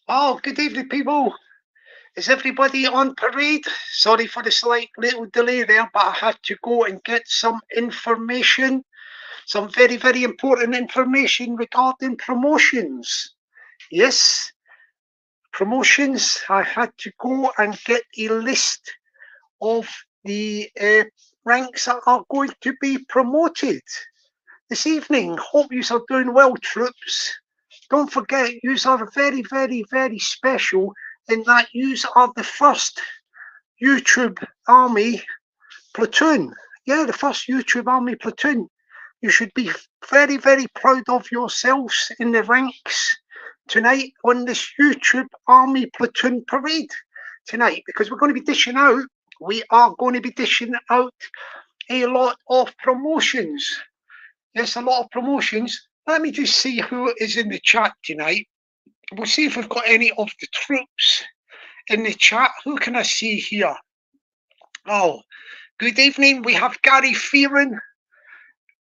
Oh, good evening, people. Is everybody on parade? Sorry for the slight little delay there, but I had to go and get some information, some very, very important information regarding promotions. Yes, promotions. I had to go and get a list of the ranks that are going to be promoted this evening. Hope you are doing well, troops. Don't forget, you are very, very, very special in that you are the first YouTube Army Platoon. Yeah, the first YouTube Army Platoon. You should be very, very proud of yourselves in the ranks tonight on this YouTube Army Platoon Parade tonight, because we're going to be dishing out, we are going to be dishing out a lot of promotions. Yes, a lot of promotions. Let me just see who is in the chat tonight. We'll see if we've got any of the troops in the chat. Who can I see here? Oh, good evening. We have Gary Fearon.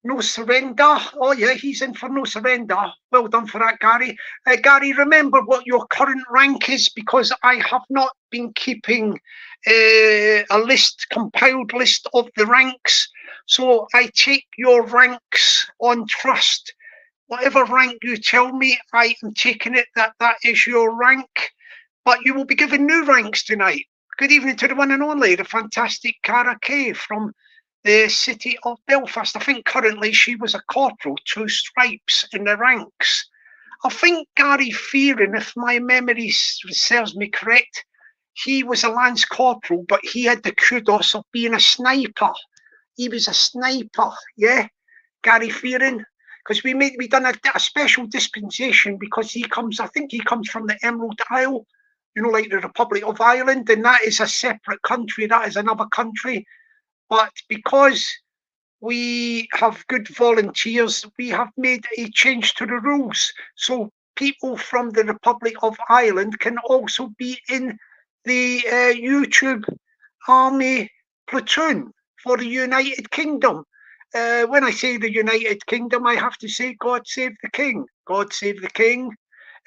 No surrender. Oh, yeah, he's in for no surrender. Well done for that, Gary. Gary, remember what your current rank is, because I have not been keeping a compiled list of the ranks. So I take your ranks on trust. Whatever rank you tell me, I am taking it that is your rank. But you will be given new ranks tonight. Good evening to the one and only, the fantastic Cara Kay from the city of Belfast. I think currently she was a corporal, 2 stripes in the ranks. I think Gary Fearon, if my memory serves me correct, he was a lance corporal, but he had the kudos of being a sniper. He was a sniper, yeah, Gary Fearon. Because we done a special dispensation, because I think he comes from the Emerald Isle, like the Republic of Ireland, and that is a separate country, that is another country. But because we have good volunteers, we have made a change to the rules. So people from the Republic of Ireland can also be in the YouTube Army Platoon for the United Kingdom. When I say the United Kingdom, I have to say God save the King. God save the King.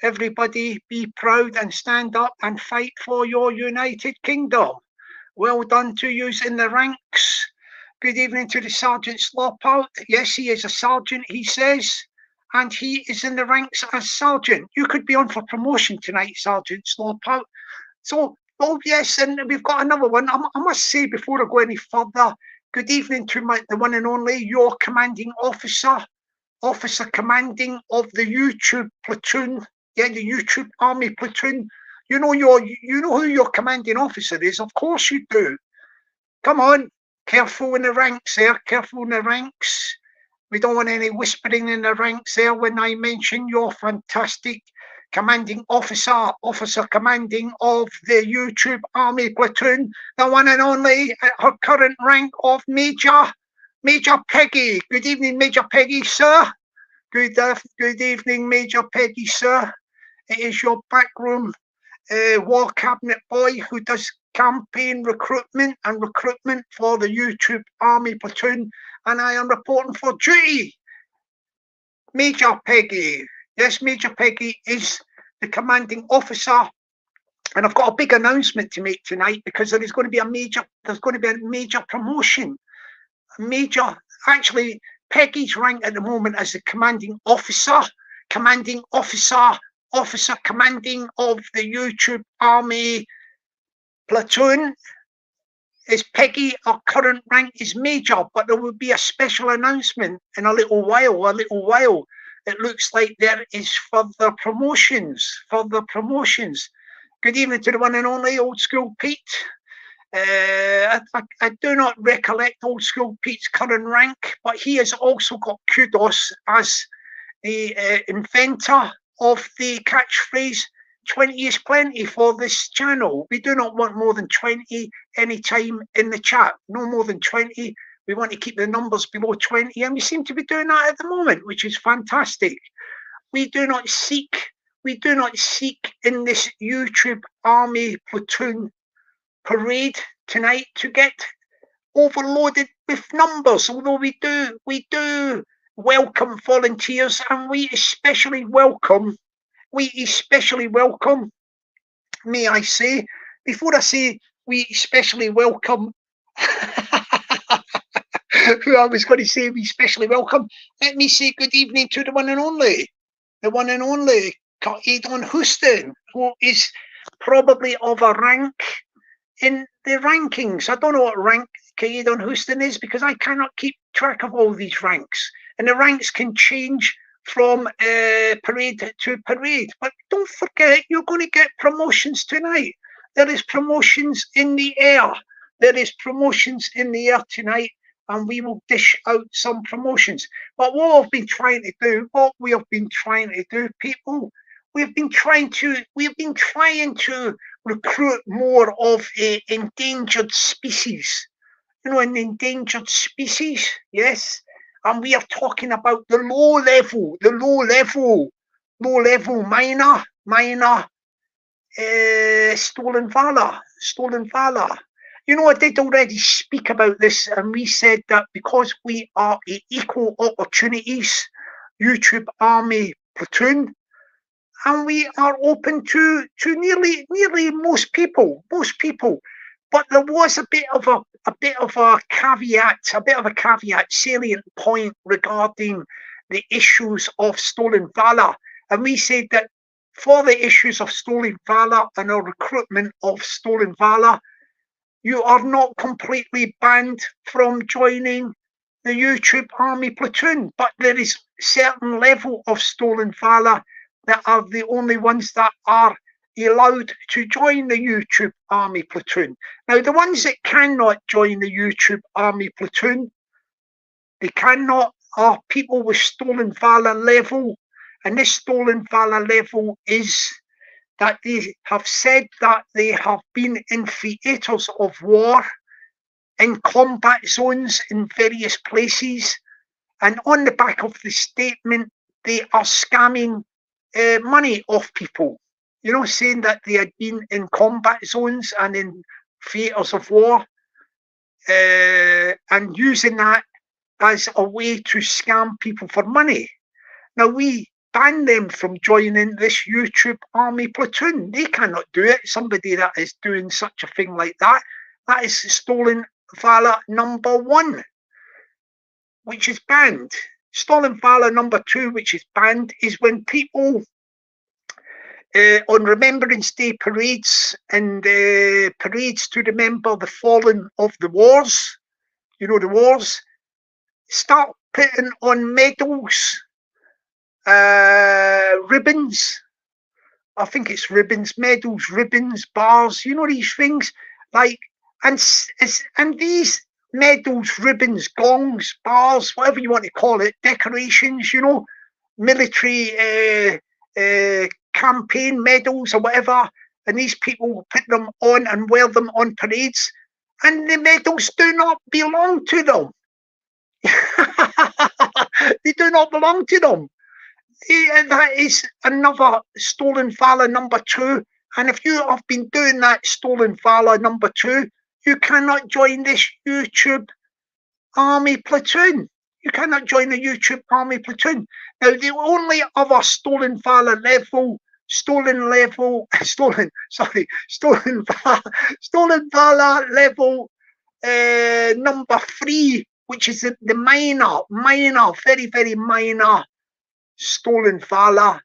Everybody be proud and stand up and fight for your United Kingdom. Well done to you in the ranks. Good evening to the Sergeant Slopout. Yes, he is a sergeant, he says, and he is in the ranks as sergeant. You could be on for promotion tonight, Sergeant Slopout. So, oh yes, and we've got another one. I must say before I go any further, good evening to the one and only, your commanding officer commanding of the YouTube platoon. Yeah, the YouTube Army Platoon. You know who your commanding officer is. Of course you do. Come on, careful in the ranks there. Careful in the ranks. We don't want any whispering in the ranks there when I mention your fantastic commanding officer commanding of the YouTube Army Platoon, the one and only, her current rank of Major Peggy. Good evening, Major Peggy, sir. Good evening, Major Peggy, sir. It is your backroom war cabinet boy who does campaign recruitment for the YouTube Army Platoon, and I am reporting for duty. Major Peggy. Yes, Major Peggy is the commanding officer, and I've got a big announcement to make tonight, because there's going to be a major promotion. Actually, Peggy's rank at the moment as the commanding officer commanding of the YouTube Army Platoon is Peggy. Our current rank is Major, but there will be a special announcement in a little while. It looks like there is further promotions. Good evening to the one and only Old School Pete. I do not recollect Old School Pete's current rank, but he has also got kudos as the inventor of the catchphrase 20 is plenty for this channel. We do not want more than 20 anytime in the chat. No more than 20. We want to keep the numbers below 20, and we seem to be doing that at the moment, which is fantastic. We do not seek in this YouTube Army Platoon Parade tonight to get overloaded with numbers, although we do welcome volunteers, and we especially welcome we especially welcome, may I say, before I say we especially welcome who I was going to say we especially welcome, let me say good evening to the one and only, Caedon Houston, who is probably of a rank in the rankings. I don't know what rank Caedon Houston is because I cannot keep track of all these ranks. And the ranks can change from parade to parade. But don't forget, you're going to get promotions tonight. There is promotions in the air. There is promotions in the air tonight, and we will dish out some promotions. But what we have been trying to do, people, we've been trying to recruit more of a endangered species. You know, an endangered species, yes. And we are talking about the low level minor stolen valor. You know, I did already speak about this, and we said that because we are a equal opportunities YouTube Army Platoon, and we are open to nearly most people. But there was a bit of a caveat, salient point regarding the issues of stolen valor, and we said that for the issues of stolen valor and our recruitment of stolen valor, you are not completely banned from joining the YouTube Army Platoon, but there is certain level of stolen valor that are the only ones that are allowed to join the YouTube Army Platoon. Now, the ones that cannot join the YouTube Army Platoon, they cannot, are people with stolen valor level, and this stolen valor level is that they have said that they have been in theatres of war, in combat zones in various places, and on the back of the statement, they are scamming money off people. You know, saying that they had been in combat zones and in theatres of war, and using that as a way to scam people for money. Now, we ban them from joining this YouTube Army Platoon. They cannot do it. Somebody that is doing such a thing like that is stolen valor number 1, which is banned. Stolen valor number 2, which is banned, is when people on Remembrance Day parades and parades to remember the fallen of the wars, you know, the wars, start putting on medals, ribbons. I think it's ribbons, medals, ribbons, bars. You know, these things, like, and these medals, ribbons, gongs, bars, whatever you want to call it, decorations. You know, military campaign medals or whatever. And these people will put them on and wear them on parades, and the medals do not belong to them. They do not belong to them. That is another stolen valor number 2. And if you have been doing that stolen valor number 2, you cannot join this YouTube Army Platoon. You cannot join the YouTube Army Platoon. Now, the only other stolen valor level number 3, which is the minor, very, very minor stolen valor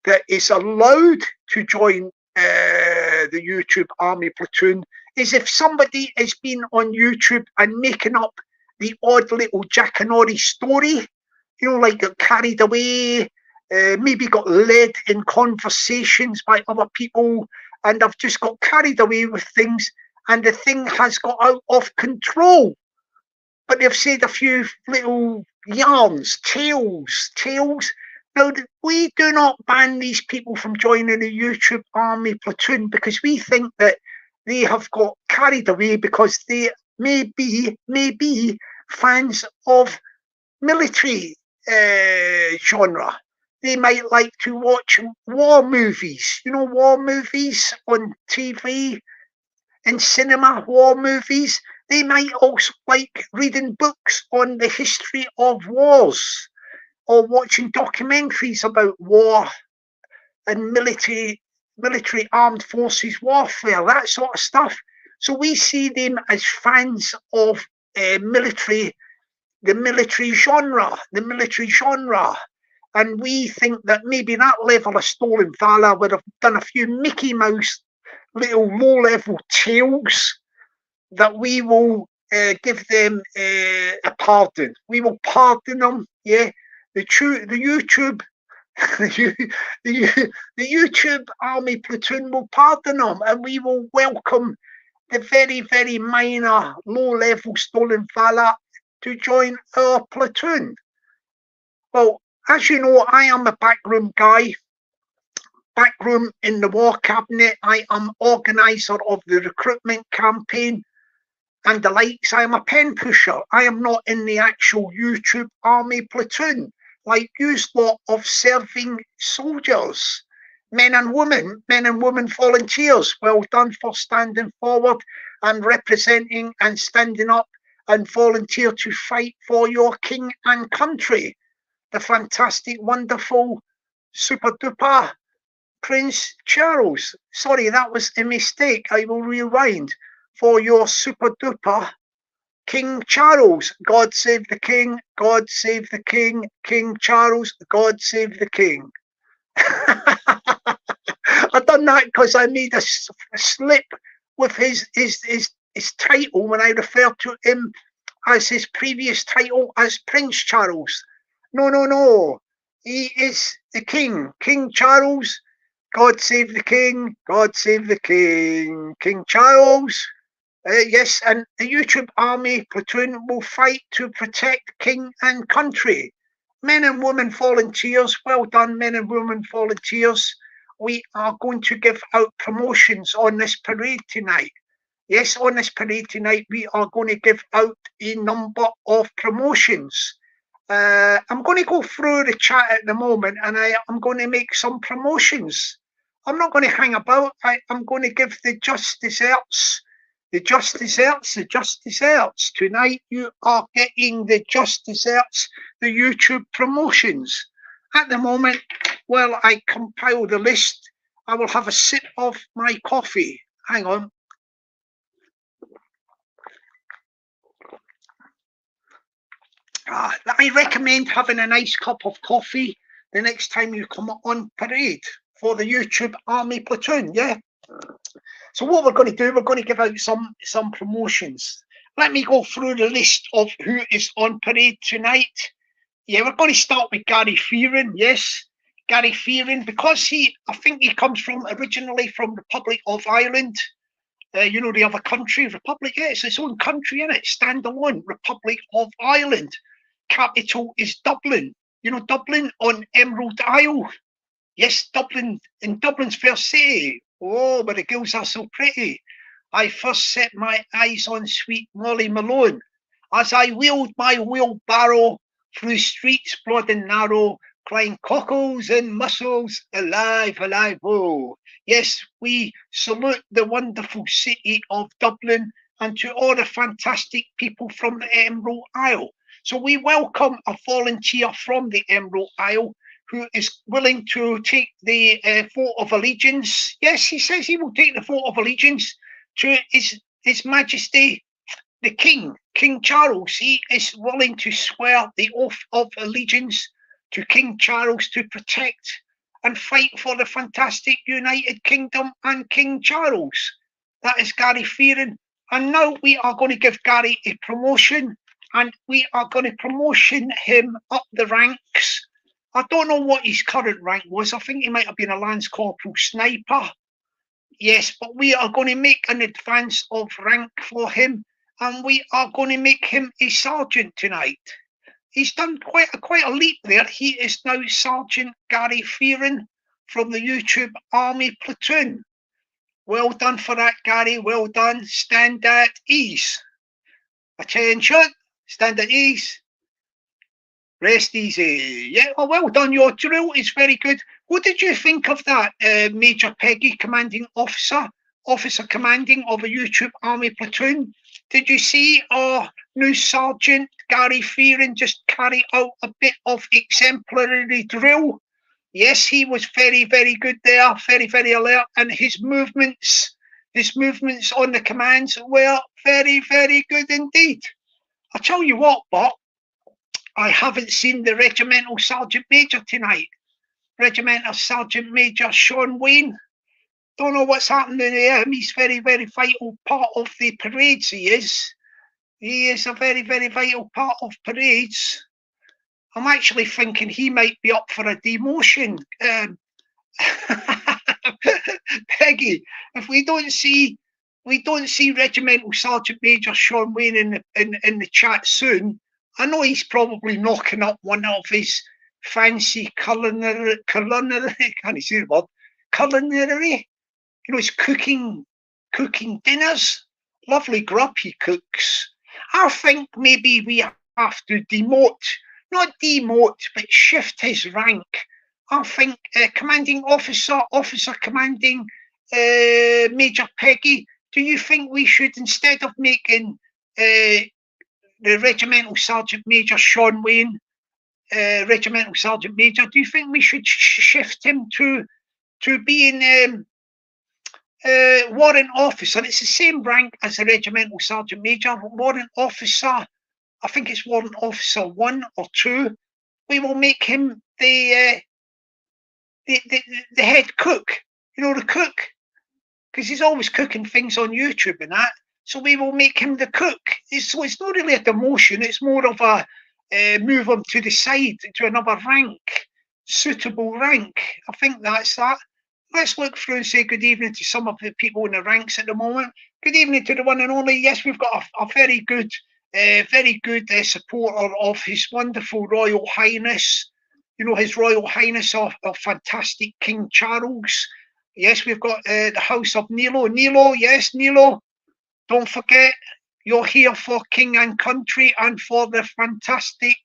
that is allowed to join the YouTube Army Platoon, is if somebody has been on YouTube and making up the odd little Jackanory story, you know, like got carried away, maybe got led in conversations by other people, and I've just got carried away with things, and the thing has got out of control. But they've said a few little yarns, tales. Now, we do not ban these people from joining the YouTube Army Platoon because we think that they have got carried away because they may be fans of military genre. They might like to watch war movies, you know, war movies on TV and cinema, war movies. They might also like reading books on the history of wars or watching documentaries about war and military armed forces warfare, that sort of stuff. So we see them as fans of the military genre, and we think that maybe that level of stolen valor would have done a few Mickey Mouse little low-level tales that we will give them a pardon. We will pardon them. Yeah, the YouTube. the YouTube Army Platoon will pardon them, and we will welcome the very, very minor, low-level stolen valor to join our platoon. Well, as you know, I am a backroom guy, backroom in the war cabinet. I am organizer of the recruitment campaign and the likes. I am a pen pusher. I am not in the actual YouTube Army Platoon, like you lot of serving soldiers, men and women volunteers. Well done for standing forward and representing and standing up and volunteer to fight for your king and country. The fantastic, wonderful, super duper Prince Charles. Sorry, that was a mistake. I will rewind. For your super duper King Charles. God save the king. God save the king. King Charles. God save the king. I done that because I made a slip with his title when I referred to him as his previous title as Prince Charles. No. He is the king. King Charles. God save the king. God save the king. King Charles. Yes, and the YouTube Army Platoon will fight to protect king and country. Men and women volunteers, well done, men and women volunteers. We are going to give out promotions on this parade tonight. Yes, on this parade tonight, we are going to give out a number of promotions. I'm going to go through the chat at the moment, and I'm going to make some promotions. I'm not going to hang about. I'm going to give the just desserts. The just desserts. Tonight you are getting the just desserts, the YouTube promotions. At the moment, while I compile the list, I will have a sip of my coffee. Hang on. I recommend having a nice cup of coffee the next time you come on parade for the YouTube Army Platoon, yeah? So what we're going to do, we're going to give out some promotions. Let me go through the list of who is on parade tonight. Yeah, we're going to start with Gary Fearon. Yes, Gary Fearon, because I think he comes originally from Republic of Ireland. You know, the other country, Republic, yeah, it's its own country, isn't it? Standalone, Republic of Ireland. Capital is Dublin. You know, Dublin on Emerald Isle. Yes, Dublin, in Dublin's first city. Oh, but the girls are so pretty. I first set my eyes on sweet Molly Malone as I wheeled my wheelbarrow through streets broad and narrow, crying cockles and mussels, alive, alive, oh. Yes, we salute the wonderful city of Dublin and to all the fantastic people from the Emerald Isle. So we welcome a volunteer from the Emerald Isle who is willing to take the vote of allegiance. Yes, he says he will take the vote of allegiance to His Majesty the King, King Charles. He is willing to swear the oath of allegiance to King Charles to protect and fight for the fantastic United Kingdom and King Charles. That is Gary Fearon. And now we are going to give Gary a promotion, and we are going to promotion him up the ranks. I don't know what his current rank was. I think he might have been a Lance Corporal Sniper. Yes, but we are going to make an advance of rank for him, and we are going to make him a sergeant tonight. He's done quite a leap there. He is now Sergeant Gary Fearon from the YouTube Army Platoon. Well done for that, Gary. Well done. Stand at ease. Attention. Stand at ease. Rest easy. Yeah, well done. Your drill is very good. What did you think of that, Major Peggy, commanding officer commanding of a YouTube Army Platoon? Did you see our new Sergeant Gary Fearon just carry out a bit of exemplary drill Yes, he was very, very good there, very, very alert, and his movements on the commands were very, very good indeed. I tell you what, but I haven't seen the Regimental Sergeant Major tonight. Regimental Sergeant Major Sean Wayne. Don't know what's happening there. He's very, very vital part of the parades. He is. He is a very, very vital part of parades. I'm actually thinking he might be up for a demotion. Peggy, if we don't see Regimental Sergeant Major Sean Wayne in the chat soon, I know he's probably knocking up one of his fancy culinary can you say the word? Culinary? You know, he's cooking dinners. Lovely grub he cooks. I think maybe we have to not demote, but shift his rank. I think commanding officer commanding Major Peggy, do you think we should, instead of making the Regimental Sergeant Major Sean Wayne Regimental Sergeant Major, do you think we should shift him to being warrant officer? It's the same rank as a Regimental Sergeant Major. Warrant officer, I think it's warrant officer 1 or 2. We will make him the head cook. You know, the cook, because he's always cooking things on YouTube and that. So we will make him the cook. So it's not really a demotion. It's more of a move him to the side to another rank, suitable rank. I think that's that. Let's look through and say good evening to some of the people in the ranks at the moment. Good evening to the one and only. Yes, we've got a very good supporter of His Wonderful Royal Highness. You know, His Royal Highness of fantastic King Charles. Yes, we've got the House of Nilo. Nilo, yes, Nilo. Don't forget, you're here for King and Country and for the fantastic,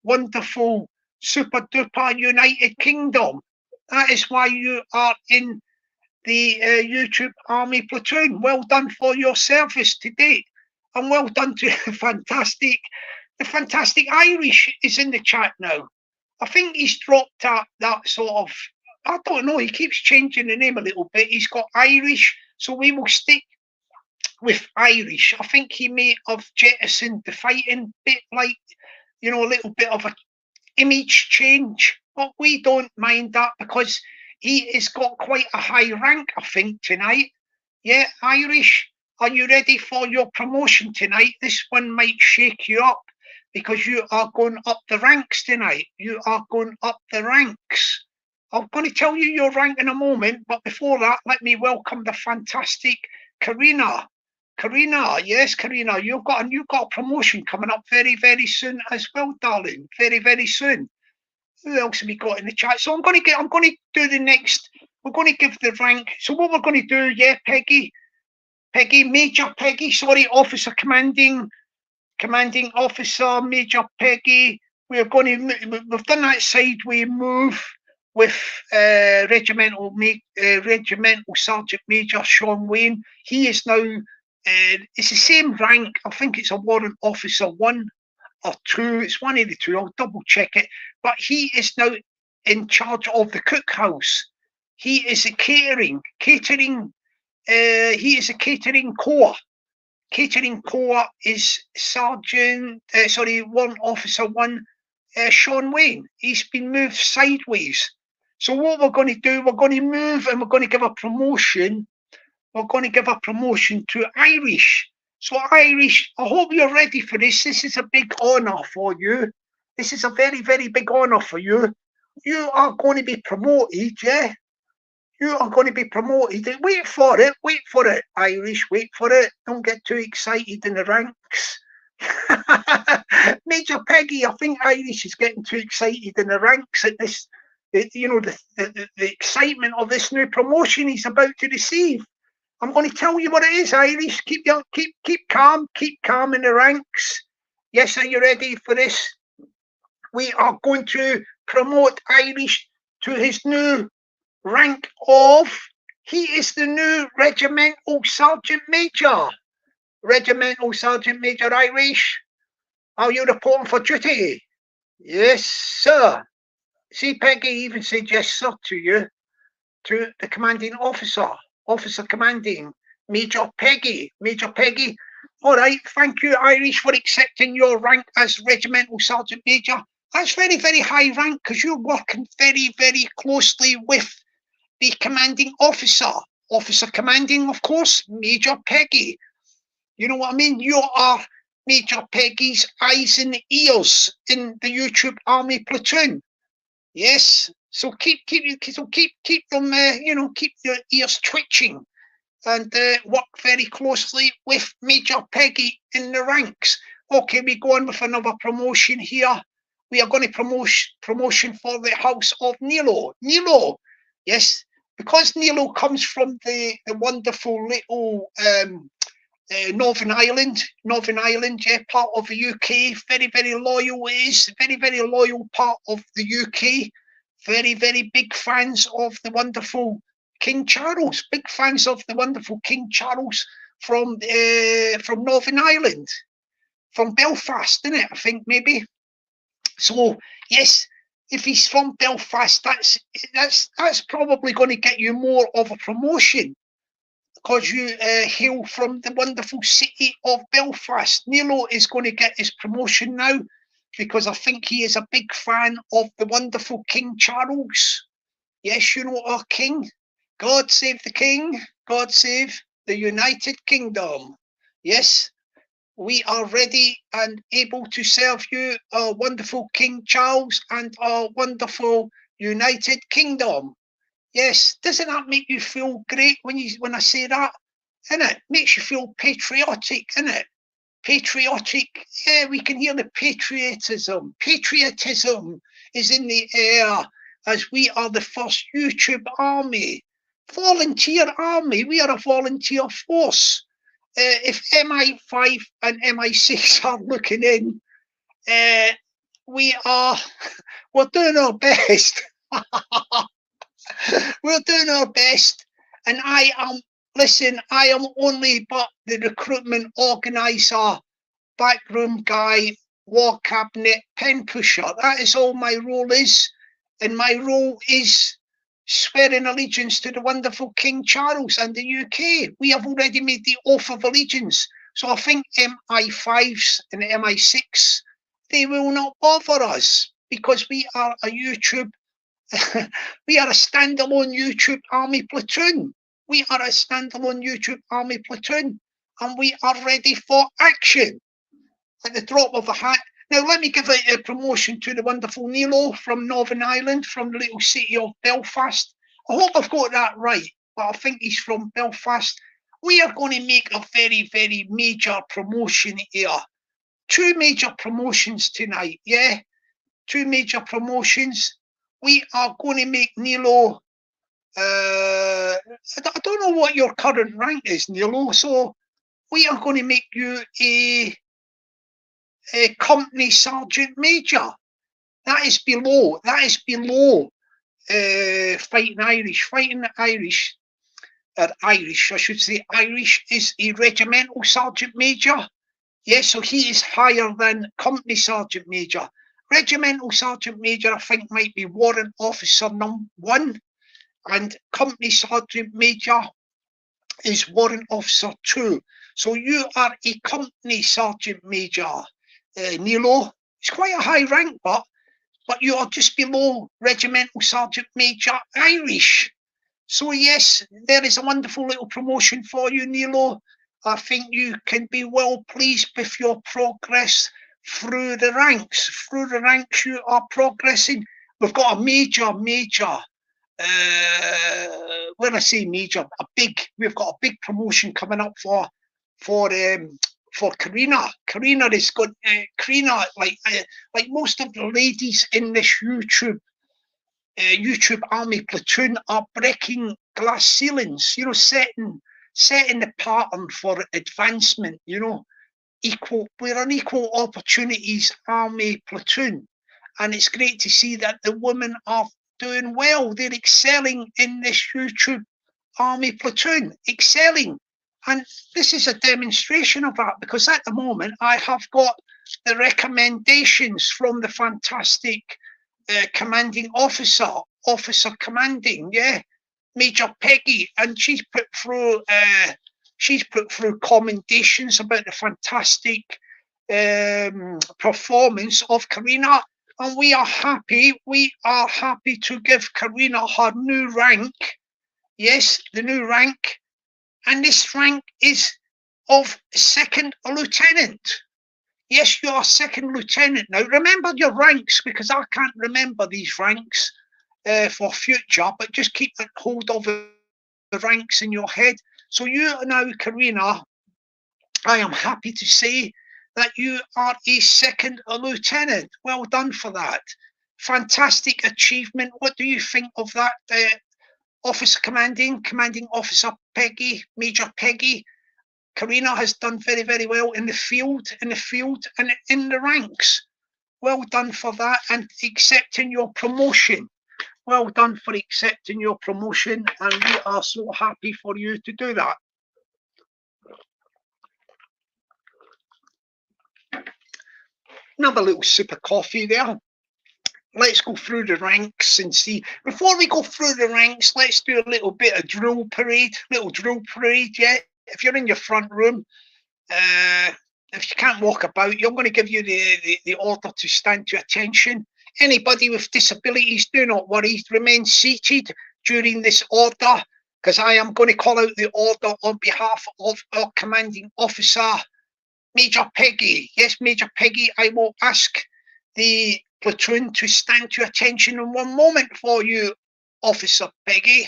wonderful, super duper United Kingdom. That is why you are in the YouTube Army Platoon. Well done for your service to date. And well done to the fantastic Irish is in the chat now. I think he's dropped that sort of, I don't know, he keeps changing the name a little bit. He's got Irish, so we will stick with Irish. I think he may have jettisoned the fighting bit, like, you know, a little bit of a image change, but we don't mind that because he has got quite a high rank, I think, tonight. Yeah, Irish, are you ready for your promotion tonight? This one might shake you up because you are going up the ranks tonight. You are going up the ranks. I'm going to tell you your rank in a moment, but before that, let me welcome the fantastic Karina. Karina, yes, Karina, you've got a promotion coming up very, very soon as well, darling. Very, very soon. Who else have we got in the chat? So I'm going to do the next. We're going to give the rank. So what we're going to do, yeah, Peggy, Major Peggy, sorry, Officer Commanding Officer Major Peggy. We've done that sideway move with Regimental Sergeant Major Sean Wayne. He is now. It's the same rank. I think it's a warrant officer 1 or 2. It's one of the two. I'll double check it. But he is now in charge of the cookhouse. He is a catering. He is a catering corps. Catering corps is warrant officer 1, Sean Wayne. He's been moved sideways. So what we're going to do, we're going to move and we're going to give a promotion. We're going to give a promotion to Irish. So Irish, I hope you're ready for this. This is a big honour for you. This is a very, very big honour for you. You are going to be promoted, yeah? You are going to be promoted. Wait for it, Irish, wait for it. Don't get too excited in the ranks. Major Peggy, I think Irish is getting too excited in the ranks at this, you know, the excitement of this new promotion he's about to receive. I'm going to tell you what it is, Irish. Keep calm in the ranks. Yes, are you ready for this? We are going to promote Irish to his new rank of, he is the new Regimental Sergeant Major. Regimental Sergeant Major Irish. Are you reporting for duty? Yes, sir. See, Peggy even said yes, sir, to you, to the commanding officer, officer commanding, Major Peggy, Major Peggy. All right, thank you, Irish, for accepting your rank as Regimental Sergeant Major. That's very, very high rank because you're working very, very closely with the commanding officer. Officer commanding, of course, Major Peggy. You know what I mean? You are Major Peggy's eyes and ears in the YouTube Army Platoon. Yes. So keep them, keep your ears twitching and work very closely with Major Peggy in the ranks. Okay, we go on with another promotion here. We are going to promotion for the House of Nilo. Nilo, yes, because Nilo comes from the wonderful little Northern Ireland, yeah, part of the UK. Very, very loyal is, very, very loyal part of the UK. Very, very big fans of the wonderful King Charles. Big fans of the wonderful King Charles from Northern Ireland, from Belfast, isn't it? I think maybe. So yes, if he's from Belfast, that's probably going to get you more of a promotion, because you hail from the wonderful city of Belfast. Nilo is going to get his promotion now because I think he is a big fan of the wonderful King Charles. Yes, you know our king. God save the king. God save the United Kingdom. Yes, we are ready and able to serve you, our wonderful King Charles and our wonderful United Kingdom. Yes, doesn't that make you feel great when I say that? Innit? Makes you feel patriotic, innit? Patriotic. Yeah, we can hear the patriotism. Patriotism is in the air as we are the first YouTube army. Volunteer army. We are a volunteer force. If MI5 and MI6 are looking in, we're doing our best. We're doing our best, and I am only but the recruitment organizer, backroom guy, war cabinet, pen pusher. That is all my role is, and my role is swearing allegiance to the wonderful King Charles and the UK. We have already made the oath of allegiance, so I think MI5s and MI6, they will not bother us because we are a YouTube we are a standalone YouTube Army Platoon. We are a standalone YouTube Army Platoon, and we are ready for action at the drop of a hat. Now, let me give a promotion to the wonderful Nilo from Northern Ireland, from the little city of Belfast. I hope I've got that right, but I think he's from Belfast. We are going to make a very, very major promotion here. 2 major promotions tonight, yeah? 2 major promotions. We are going to make Nilo, I don't know what your current rank is, Nilo, so we are going to make you a company sergeant major. That is below fighting Irish. Fighting Irish, Irish, I should say, Irish is a regimental sergeant major. Yes, so he is higher than company sergeant major. Regimental sergeant major, I think, might be warrant officer #1, and company sergeant major is warrant officer 2. So you are a company sergeant major, Nilo. It's quite a high rank, but you are just below regimental sergeant major Irish. So yes, there is a wonderful little promotion for you, Nilo. I think you can be well pleased with your progress through the ranks. Through the ranks, you are progressing. We've got a major, when I say major, we've got a big promotion coming up for Karina. Karina is good. Karina, like most of the ladies in this YouTube Army Platoon, are breaking glass ceilings. You know, setting the pattern for advancement. You know, we're an equal opportunities Army Platoon, and it's great to see that the women are doing well. They're excelling in this YouTube Army Platoon, excelling. And this is a demonstration of that, because at the moment I have got the recommendations from the fantastic commanding officer, officer commanding, yeah, Major Peggy, and she's put through commendations about the fantastic performance of Karina, and we are happy to give Karina her new rank. Yes, the new rank, and this rank is of second lieutenant. Yes, you are second lieutenant. Now remember your ranks, because I can't remember these ranks for future, but just keep hold of the ranks in your head. So you are now, Karina, I am happy to say that you are a second lieutenant. Well done for that. Fantastic achievement. What do you think of that, officer commanding officer Peggy, Major Peggy? Karina has done very, very well in the field and in the ranks. Well done for that, and accepting your promotion. Well done for accepting your promotion, and we are so happy for you to do that. Another little sip of coffee there. Let's go through the ranks and see. Before we go through the ranks, let's do a little bit of drill parade. Yeah. If you're in your front room, if you can't walk about, I'm going to give you the order to stand to attention. Anybody with disabilities, do not worry. Remain seated during this order, because I am going to call out the order on behalf of our commanding officer, Major Peggy. Yes, Major Peggy, I will ask the platoon to stand to attention in one moment for you, Officer Peggy.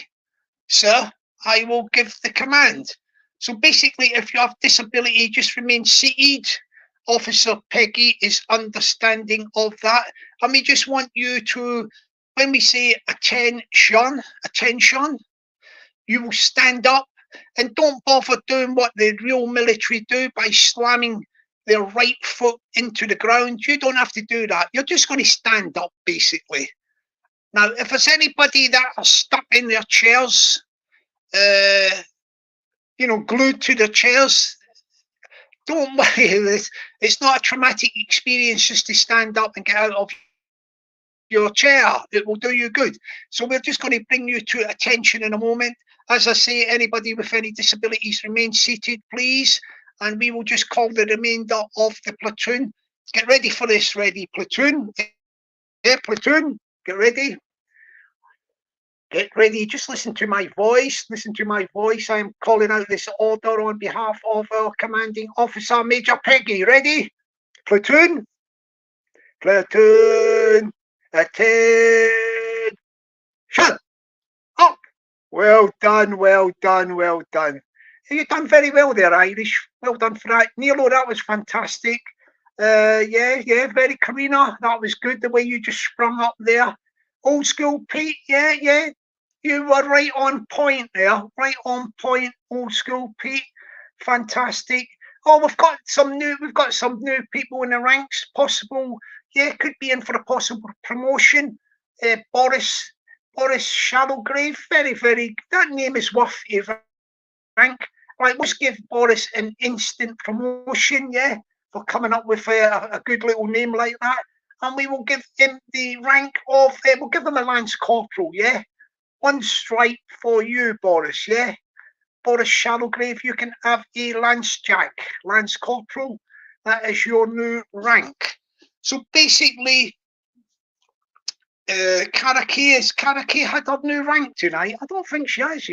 Sir, I will give the command. So basically, if you have disability, just remain seated. Officer Peggy is understanding of that. And we just want you to, when we say attention, you will stand up, and don't bother doing what the real military do by slamming their right foot into the ground. You don't have to do that. You're just going to stand up, basically. Now, if there's anybody that are stuck in their chairs, glued to their chairs, don't worry. It's not a traumatic experience just to stand up and get out of your chair. It will do you good. So we're just going to bring you to attention in a moment. As I say, anybody with any disabilities, remain seated, please. And we will just call the remainder of the platoon. Get ready for this. Ready, platoon? Yeah, platoon, get ready. Get ready. Just listen to my voice. I am calling out this order on behalf of our commanding officer, Major Peggy. Ready? Platoon? Platoon. Attention. Up. Well done. You've done very well there, Irish. Well done for that. Nilo, that was fantastic. Yeah, very Karina. That was good, the way you just sprung up there. Old school Pete, yeah. You were right on point there. Right on point, old school Pete. Fantastic. Oh, we've got some new people in the ranks. Possible, yeah, could be in for a possible promotion. Boris Shallowgrave. Very, very. That name is worth a rank. Right, let's give Boris an instant promotion, yeah, for coming up with a good little name like that. And we will give him the rank of, we'll give him a Lance Corporal, yeah? One stripe for you, Boris, yeah? Boris Shallowgrave, you can have a Lance Corporal. That is your new rank. So basically, Karaki had her new rank tonight. I don't think she has,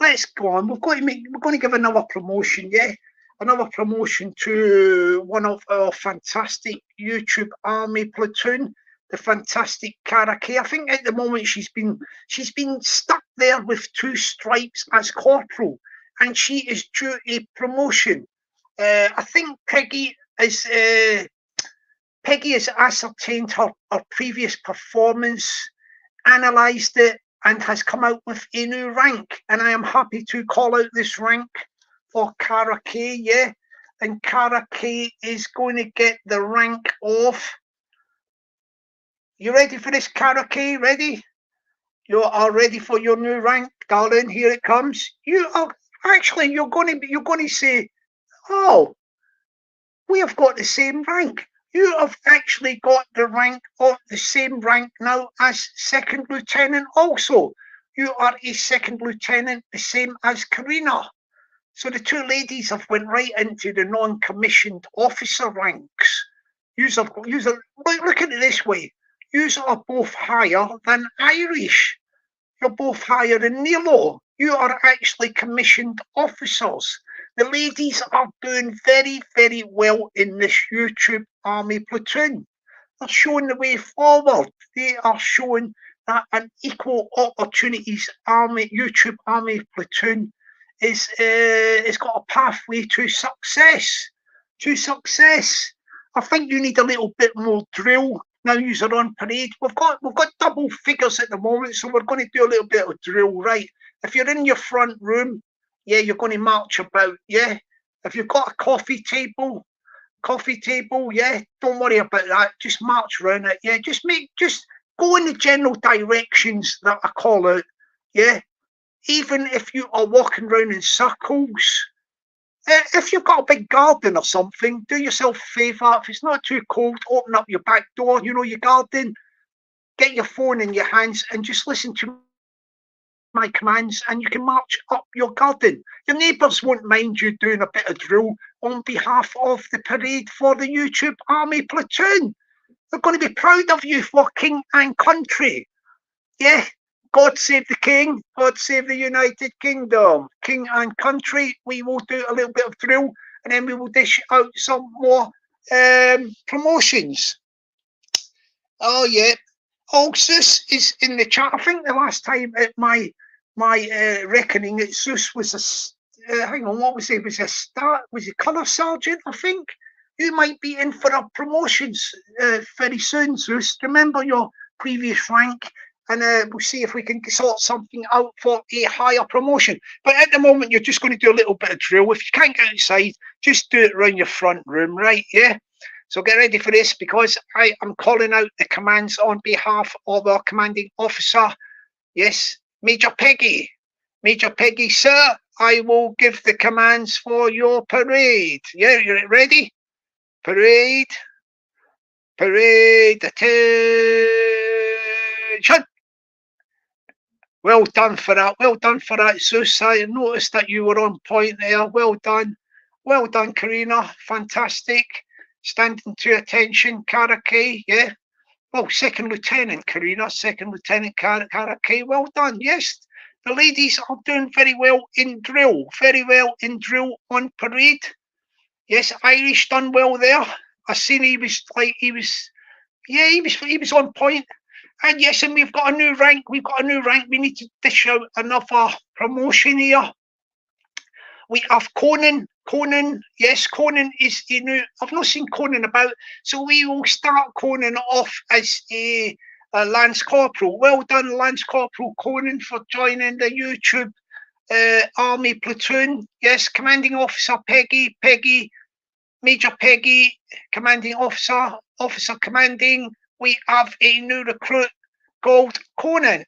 Let's go on. We're going to give another promotion, yeah? Another promotion to one of our fantastic YouTube Army Platoon, the fantastic Karaki. I think at the moment she's been stuck there with 2 stripes as corporal, and she is due a promotion. I think Peggy has ascertained her previous performance, analysed it, and has come out with a new rank. And I am happy to call out this rank for Cara K, yeah? And Cara K is going to get the rank of... You ready for this, Cara K? Ready? You are ready for your new rank, darling. Here it comes. You are actually, you're going to say, oh, we have got the same rank. You have actually got the rank of the same rank now as second lieutenant also. You are a second lieutenant, the same as Karina. So the two ladies have went right into the non-commissioned officer ranks. Look at it this way. Yous are both higher than Irish. You're both higher than Nilo. You are actually commissioned officers. The ladies are doing very, very well in this YouTube Army Platoon. They're showing the way forward. They are showing that an equal opportunities YouTube Army Platoon is it's got a pathway to success. I think you need a little bit more drill. Now you're on parade. We've got double figures at the moment, so we're going to do a little bit of drill, right? If you're in your front room, yeah, you're going to march about, yeah. If you've got a coffee table, yeah, don't worry about that. Just march around it, yeah. Just go in the general directions that I call out, yeah. Even if you are walking around in circles. If you've got a big garden or something, do yourself a favour. If it's not too cold, open up your back door, you know, your garden, get your phone in your hands and just listen to my commands and you can march up your garden. Your neighbours won't mind you doing a bit of drill on behalf of the parade for the YouTube Army Platoon. They're going to be proud of you for king and country. Yeah. God save the king, God save the United Kingdom, king and country. We will do a little bit of drill and then we will dish out some more promotions. Oh yeah, Zeus is in the chat. I think the last time at my reckoning, Zeus was a hang on, what was it? Was a colour sergeant? I think you might be in for a promotions very soon, Zeus. Remember your previous rank. And we'll see if we can sort something out for a higher promotion. But at the moment, you're just going to do a little bit of drill. If you can't get outside, just do it around your front room, right? Yeah. So get ready for this because I am calling out the commands on behalf of our commanding officer. Yes, Major Peggy. Major Peggy, sir, I will give the commands for your parade. Yeah, you're ready? Parade. Attention. Well done for that, Zeus. I noticed that you were on point there. Well done, Karina. Fantastic. Standing to attention, Karake. Yeah. Well, second lieutenant, Karina. Second lieutenant, Karake. Well done. Yes, the ladies are doing very well in drill. Very well in drill on parade. Yes, Irish done well there. I seen he was on point. And yes, and we've got a new rank. We need to dish out another promotion here. We have Conan. Yes, Conan is the new. I've not seen Conan about, so we will start Conan off as a Lance Corporal. Well done, Lance Corporal Conan, for joining the YouTube Army Platoon. Yes, Commanding Officer Peggy, Major Peggy, Commanding Officer Commanding. We have a new recruit called Conan.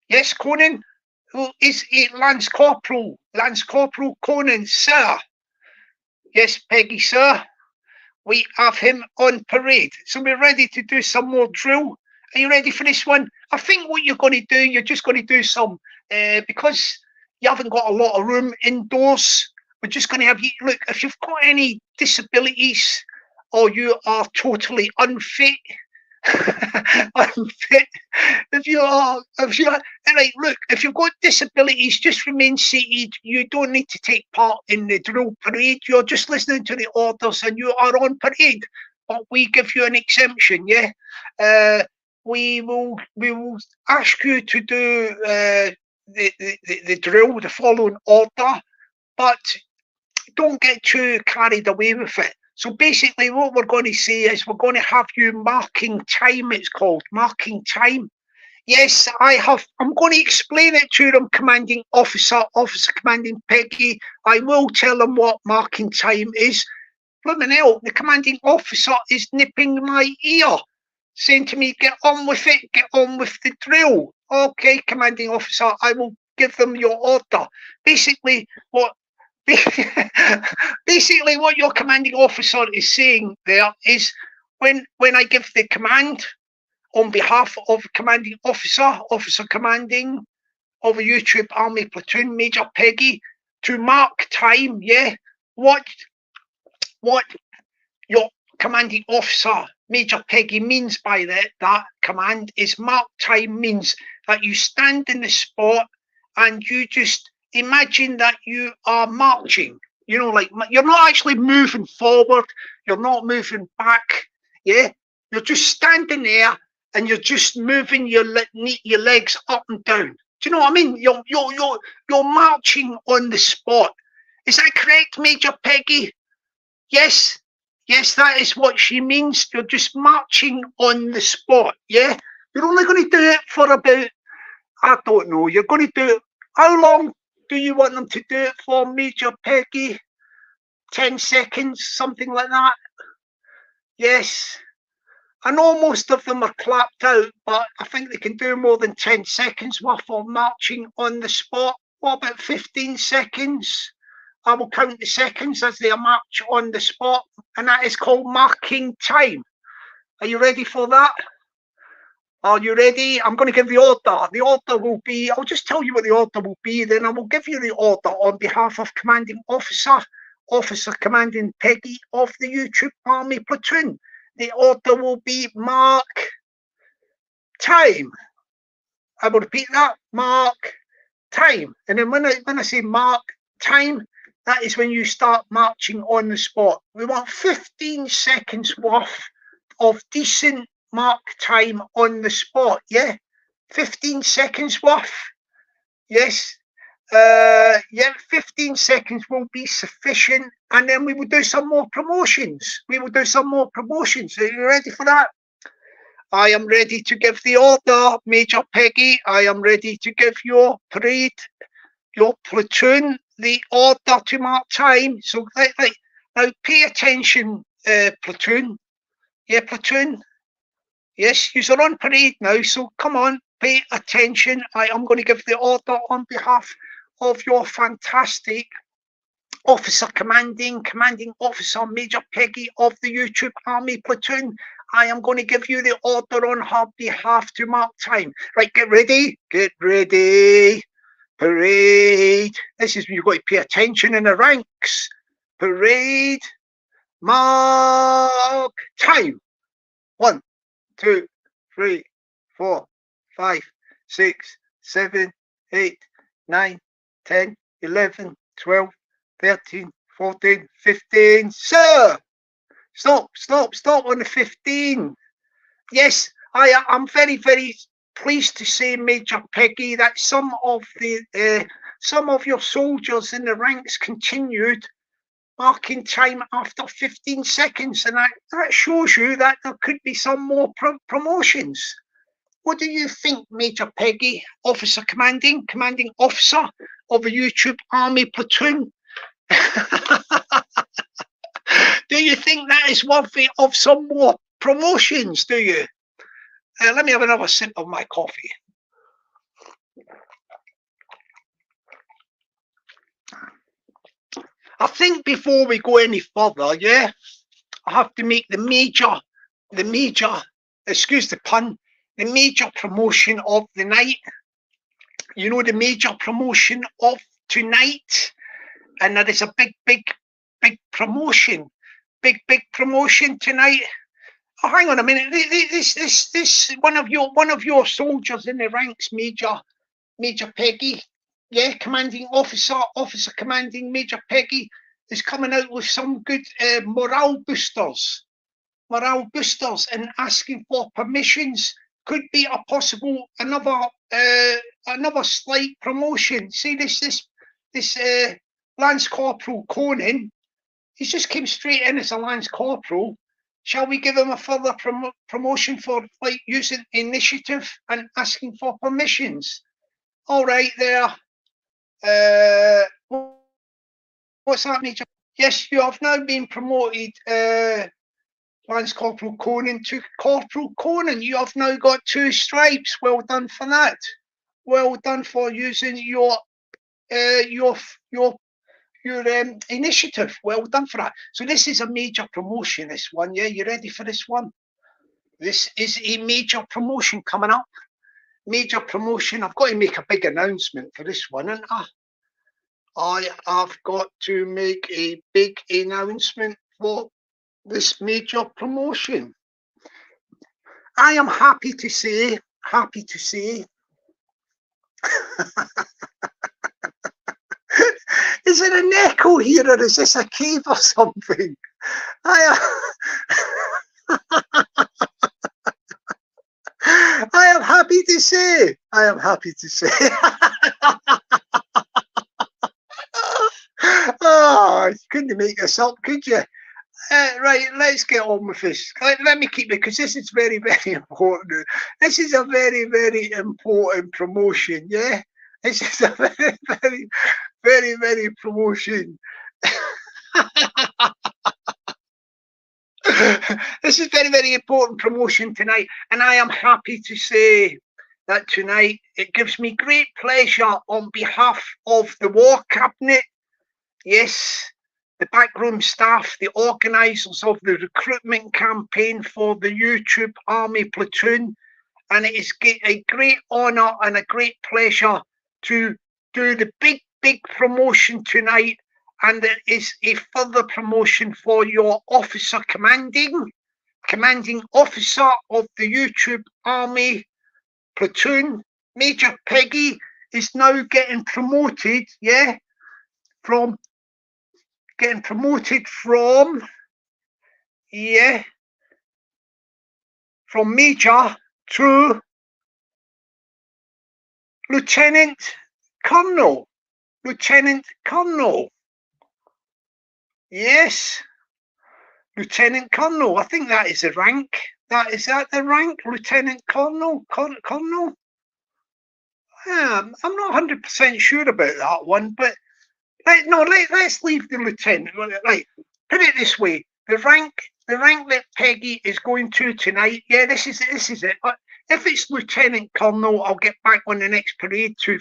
Yes, Conan, who is a Lance Corporal Conan, sir. Yes, Peggy, sir. We have him on parade. So we're ready to do some more drill. Are you ready for this one? I think what you're going to do, you're just going to do some, because you haven't got a lot of room indoors, we're just going to have you, look, if you've got any disabilities or you are totally unfit, if you've got disabilities, just remain seated. You don't need to take part in the drill parade. You're just listening to the orders and you are on parade, but we give you an exemption. Yeah, we will ask you to do the drill, the following order, but don't get too carried away with it. So basically what we're going to say is we're going to have you marking time. It's called marking time. Yes, I'm going to explain it to them, Commanding Officer Commanding Peggy. I will tell them what marking time is. Blooming hell, the Commanding Officer is nipping my ear, saying to me, get on with it, get on with the drill. Okay, Commanding Officer, I will give them your order. Basically, basically what your commanding officer is saying there is when I give the command on behalf of commanding officer, officer commanding of a YouTube Army Platoon, Major Peggy, to mark time, yeah, what your commanding officer, Major Peggy, means by that command is mark time means that you stand in the spot and you just imagine that you are marching. You know, like you're not actually moving forward, you're not moving back, yeah? You're just standing there and you're just moving your legs up and down. Do you know what I mean? You're marching on the spot. Is that correct, Major Peggy? Yes. Yes, that is what she means. You're just marching on the spot, yeah? You're only going to do it for about, I don't know, you're going to do it, how long do you want them to do it for, Major Peggy? 10 seconds, something like that? Yes. I know most of them are clapped out, but I think they can do more than 10 seconds worth of marching on the spot. What about 15 seconds? I will count the seconds as they march on the spot, and that is called marking time. Are you ready for that? Are you ready? I'm going to give the order. The order will be, I'll just tell you what the order will be, then I will give you the order on behalf of commanding officer, officer commanding Peggy of the YouTube Army Platoon. The order will be mark time. I will repeat that, mark time. And then when I say mark time, that is when you start marching on the spot. We want 15 seconds worth of decent mark time on the spot, yeah? 15 seconds worth, yes? Yeah, 15 seconds will be sufficient, and then we will do some more promotions. We will do some more promotions. Are you ready for that? I am ready to give the order, Major Peggy. I am ready to give your parade, your platoon, the order to mark time. So now pay attention, platoon. Yeah, platoon. Yes, you're on parade now, so come on, pay attention. I am going to give the order on behalf of your fantastic officer commanding officer, Major Peggy of the YouTube Army Platoon. I am going to give you the order on her behalf to mark time. Right, get ready. Get ready. Parade. This is when you've got to pay attention in the ranks. Parade. Mark time. 1, 2, 3, 4, 5, 6, 7, 8, 9, 10, 11, 12, 13, 14, 15. Sir! Stop on the 15. Yes, I'm very, very pleased to say, Major Peggy, that some of your soldiers in the ranks continued marking time after 15 seconds, and that shows you that there could be some more promotions. What do you think, Major Peggy, officer commanding officer of a YouTube Army Platoon? Do you think that is worthy of some more promotions, do you? Let me have another sip of my coffee. I think before we go any further, yeah, I have to make the major, excuse the pun, the major promotion of the night. You know, the major promotion of tonight. And there is a big promotion. Big promotion tonight. Oh, hang on a minute. This one of your soldiers in the ranks, Major Peggy, yeah, commanding officer commanding Major Peggy, is coming out with some good morale boosters and asking for permissions. Could be a possible another slight promotion. See this Lance Corporal Conan, he's just came straight in as a Lance Corporal. Shall we give him a further promotion for like using initiative and asking for permissions? All right there. What's that, Major? Yes, you have now been promoted, Lance Corporal Conan, to Corporal Conan. You have now got 2 stripes. Well done for that. Well done for using your initiative. Well done for that. So this is a major promotion, this one. Yeah, you ready for this one? This is a major promotion coming up. Major promotion. I've got to make a big announcement for this one, and I have got to make a big announcement for this major promotion. I am happy to say, is it an echo here, or is this a cave or something? I am happy to say, oh, you couldn't make this up, could you? Right, let's get on with this. Let me keep it, because this is very, very important. This is a very, very important promotion, yeah? This is a very, very, very, very promotion. This is very, very important promotion tonight, and I am happy to say that tonight it gives me great pleasure on behalf of the War Cabinet, yes, the backroom staff, the organisers of the recruitment campaign for the YouTube Army Platoon, and it is a great honour and a great pleasure to do the big, big promotion tonight. And it is a further promotion for your officer commanding officer of the YouTube Army Platoon. Major Peggy is now getting promoted, yeah, from major to lieutenant colonel. Yes, lieutenant colonel. I think that is the rank. Is that the rank? Lieutenant colonel. Colonel. I'm not 100% sure about that one, but let's leave the lieutenant. Right, put it this way: the rank that Peggy is going to tonight. Yeah, this is it. If it's lieutenant colonel, I'll get back on the next parade to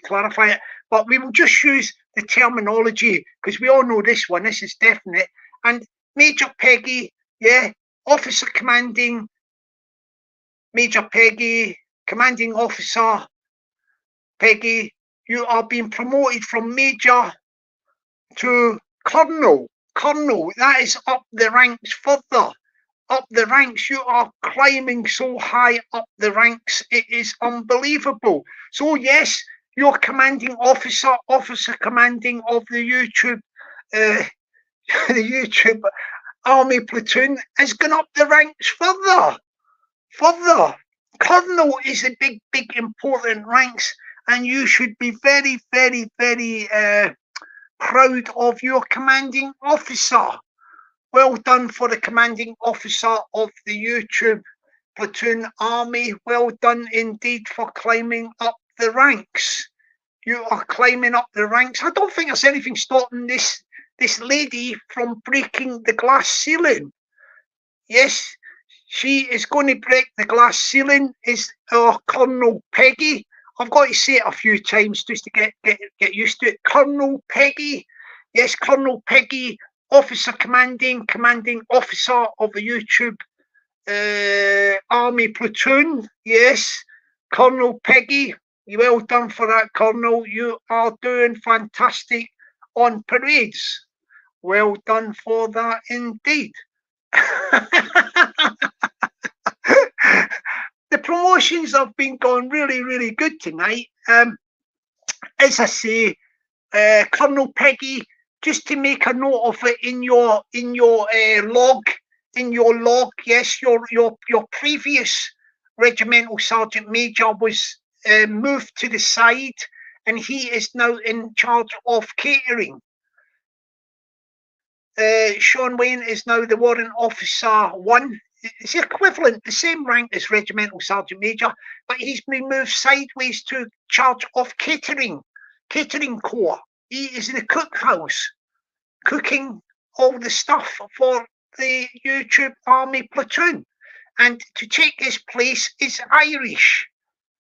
clarify it. But we will just use the terminology, because we all know this one. This is definite. And Major Peggy, yeah, officer commanding, Major Peggy, commanding officer Peggy, you are being promoted from major to colonel. That is up the ranks further. Up the ranks, you are climbing so high up the ranks, it is unbelievable. So yes, your commanding officer commanding of the YouTube the YouTube Army Platoon has gone up the ranks further. Colonel is a big, big important ranks, and you should be very, very, very proud of your commanding officer. Well done for the commanding officer of the YouTube Platoon Army. Well done indeed for climbing up the ranks. You are climbing up the ranks. I don't think there's anything stopping this lady from breaking the glass ceiling. Yes, she is going to break the glass ceiling. Is Colonel Peggy. I've got to say it a few times just to get used to it. Colonel Peggy. Yes, Colonel Peggy, officer commanding officer of the YouTube Army Platoon. Yes, Colonel Peggy. Well done for that, Colonel. You are doing fantastic on parades. Well done for that indeed. The promotions have been going really, really good tonight. As I say, Colonel Peggy, just to make a note of it in your log, yes, your previous regimental sergeant major was moved to the side, and he is now in charge of catering. Sean Wayne is now the warrant officer 1. It's equivalent, the same rank as regimental sergeant major, but he's been moved sideways to charge of catering corps. He is in the cookhouse, cooking all the stuff for the YouTube Army Platoon. And to take his place is Irish.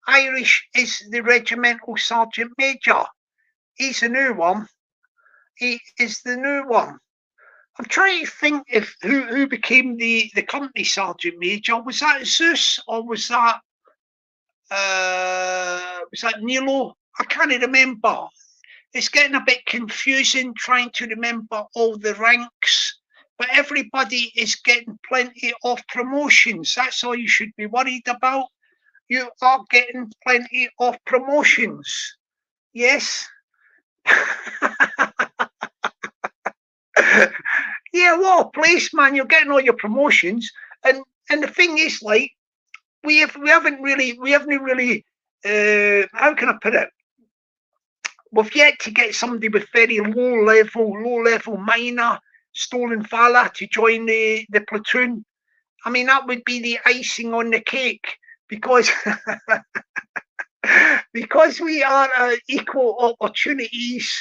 Irish is the regimental sergeant major. He's a new one. is the new one. I'm trying to think if who became the company sergeant major. Was that Zeus or was that Nilo? I can't remember. It's getting a bit confusing trying to remember all the ranks, but everybody is getting plenty of promotions. That's all you should be worried about. You are getting plenty of promotions. Yes. Yeah, what a place, man. You're getting all your promotions. And the thing is, like, we haven't really how can I put it? We've yet to get somebody with very low level minor stolen valour to join the platoon. I mean, that would be the icing on the cake, because because we are equal opportunities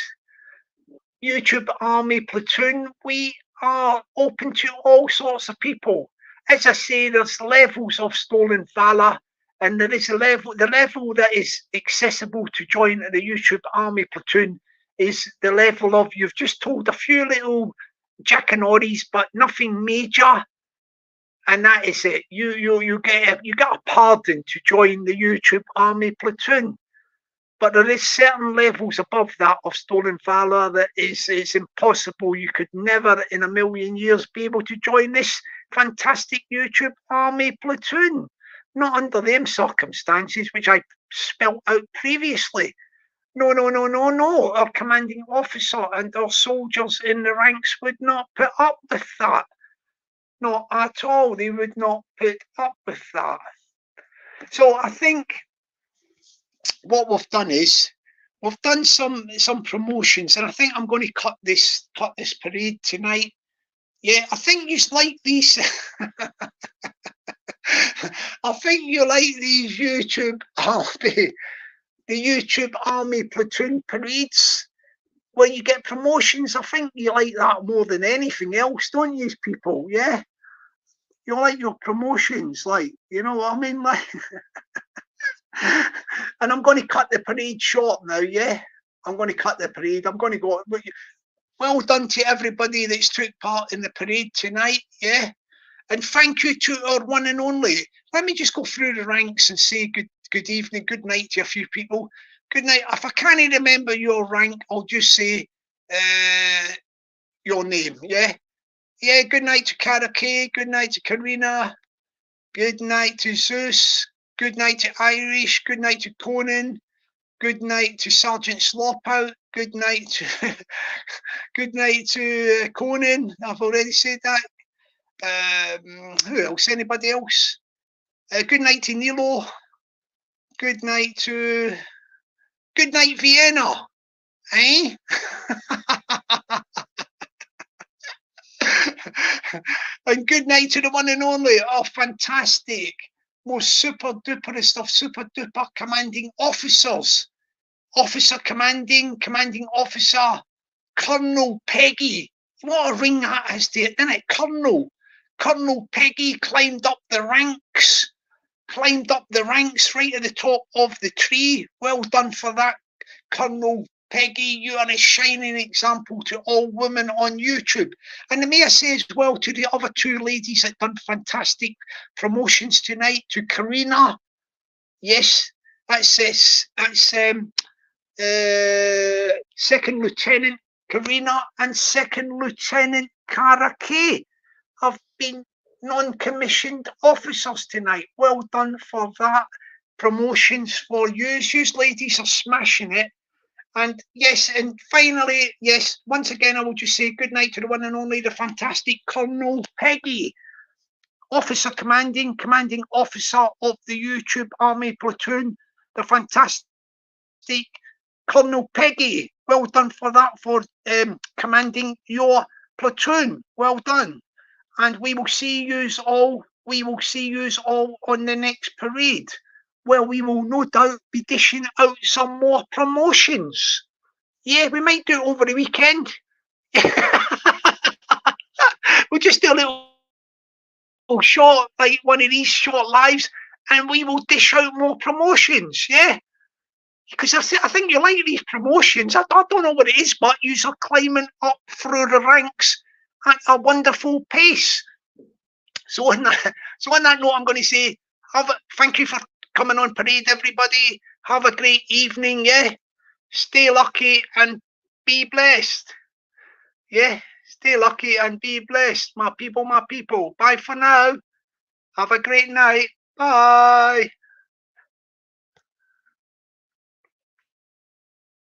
YouTube Army Platoon. We are open to all sorts of people. As I say, there's levels of stolen valour, and there is the level that is accessible to join the YouTube Army Platoon is the level of, you've just told a few little jackanoddies, but nothing major, and that is it. You get a pardon to join the YouTube Army Platoon. But there is certain levels above that of stolen valour that is impossible. You could never in a million years be able to join this fantastic YouTube Army Platoon. Not under them circumstances, which I spelt out previously. No. Our commanding officer and our soldiers in the ranks would not put up with that. Not at all. They would not put up with that. So I think what we've done is we've done some promotions, and I think I'm going to cut this parade tonight. Yeah, I think you like these. I think you like these YouTube Army, the YouTube Army Platoon parades where you get promotions. I think you like that more than anything else, don't you, people? Yeah, you like your promotions, like, you know what I mean, like. And I'm going to cut the parade short now. Yeah, I'm going to cut the parade. I'm going to go. Well done to everybody that's took part in the parade tonight. Yeah, and thank you to our one and only. Let me just go through the ranks and say good evening, good night to a few people. Good night. If I can't remember your rank, I'll just say your name. Yeah. Good night to Cara Kay. Good night to Karina. Good night to Zeus. Good night to Irish. Good night to Conan. Good night to Sergeant Slopout. Good night to Conan. I've already said that. Who else? Anybody else? Good night to Nilo. Good night Vienna. Eh? And good night to the one and only. Oh, fantastic. Most super duperest of super duper commanding officers. Officer commanding officer, Colonel Peggy. What a ring that is to it, isn't it? Colonel Peggy climbed up the ranks right at the top of the tree. Well done for that, Colonel Peggy. You are a shining example to all women on YouTube. And may I say as well to the other two ladies that done fantastic promotions tonight, to Karina. Yes, that's Second Lieutenant Karina and Second Lieutenant Cara Kay have been non-commissioned officers tonight. Well done for that. Promotions for you. You ladies are smashing it. And yes, and finally, yes, once again, I will just say good night to the one and only, the fantastic Colonel Peggy, officer commanding officer of the YouTube Army Platoon, the fantastic Colonel Peggy. Well done for that, for commanding your platoon. Well done. And we will see yous all on the next parade, where we will no doubt be dishing out some more promotions. Yeah, we might do it over the weekend. We'll just do a little short, like one of these short lives, and we will dish out more promotions. Yeah. because I think you like these promotions. I don't know what it is, but you're climbing up through the ranks at a wonderful pace. So on that note, I'm going to say, thank you for coming on Parade, everybody. Have a great evening, yeah? Stay lucky and be blessed. Yeah, stay lucky and be blessed, my people, my people. Bye for now. Have a great night. Bye.